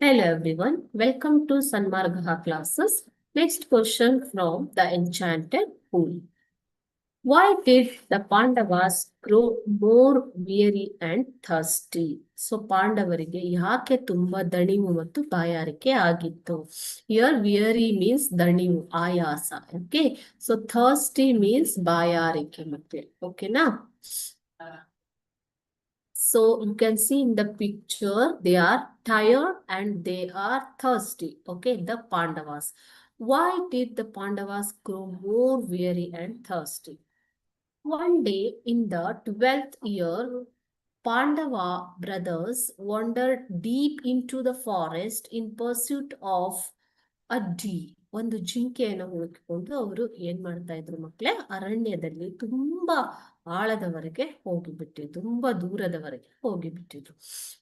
Hello everyone, welcome to Sanmargaha classes. Next question from the Enchanted Pool. Why did the Pandavas grow more weary and thirsty? So ಪಾಂಡವರಿಗೆ ಯಾಕೆ ತುಂಬಾ ದಣಿವು ಮತ್ತು ಬಾಯಾರಿಕೆ ಆಗಿತ್ತು? Here weary means ದಣಿವು, ಆಯಾಸ. Okay, so thirsty means ಬಾಯಾರಿಕೆ ಮತ್ತೆ. ಓಕೆನಾ? So you can see in the picture, they are tired and they are thirsty. Okay, the Pandavas. Why did the Pandavas grow more weary and thirsty? One day in the 12th year, Pandava brothers wandered deep into the forest in pursuit of a deer. ಒಂದು ಜಿಂಕೆಯನ್ನು ಹುಡುಕಿಕೊಂಡು ಅವರು ಏನ್ ಮಾಡ್ತಾ ಇದ್ರು ಮಕ್ಕಳೇ, ಅರಣ್ಯದಲ್ಲಿ ತುಂಬಾ ಆಳದವರೆಗೆ ಹೋಗಿಬಿಟ್ಟಿದ್ರು, ತುಂಬಾ ದೂರದವರೆಗೆ ಹೋಗಿಬಿಟ್ಟಿದ್ರು.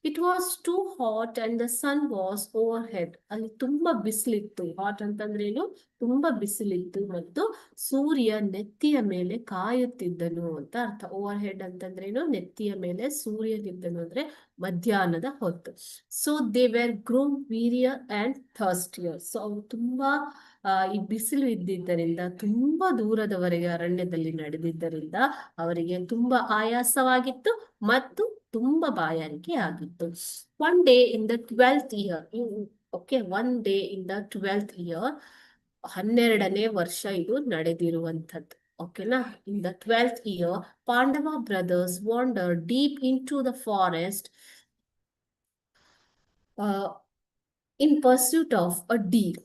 It was too hot and the sun was overhead. ಅಲ್ಲಿ ತುಂಬಾ ಬಿಸಿಲಿತ್ತು. ಹಾಟ್ ಅಂತಂದ್ರೆ ಏನು, ತುಂಬಾ ಬಿಸಿಲಿತ್ತು ಮತ್ತು ಸೂರ್ಯ ನೆತ್ತಿಯ ಮೇಲೆ ಕಾಯುತ್ತಿದ್ದನು ಅಂತ ಅರ್ಥ. ಓವರ್ ಹೆಡ್ ಅಂತಂದ್ರೆ ಏನು, ನೆತ್ತಿಯ ಮೇಲೆ ಸೂರ್ಯನಿದ್ದನು ಅಂದ್ರೆ ಮಧ್ಯಾಹ್ನದ ಹೊತ್ತು. So they were grown wearier and thirstier. So ಅವ್ರು ತುಂಬಾ ಈ ಬಿಸಿಲು ಇದ್ದಿದ್ದರಿಂದ, ತುಂಬಾ ದೂರದವರೆಗೆ ಅರಣ್ಯದಲ್ಲಿ ನಡೆದಿದ್ದರಿಂದ ಅವರಿಗೆ ತುಂಬಾ ಆಯಾಸವಾಗಿತ್ತು ಮತ್ತು ತುಂಬಾ ಬಾಯಾರಿಕೆ ಆಗಿತ್ತು. One day in the 12th year, okay, one day in the 12th year, 12ನೇ ವರ್ಷ ಇದು ನಡೆದಿರುವಂಥದ್ದು. ಓಕೆನಾ? In the 12th year, Pandava brothers wander deep into the forest in pursuit of a deer.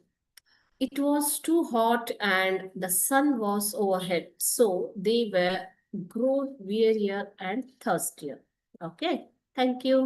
It was too hot and the sun was overhead, so they were grown wearier and thirstier. Okay, thank you.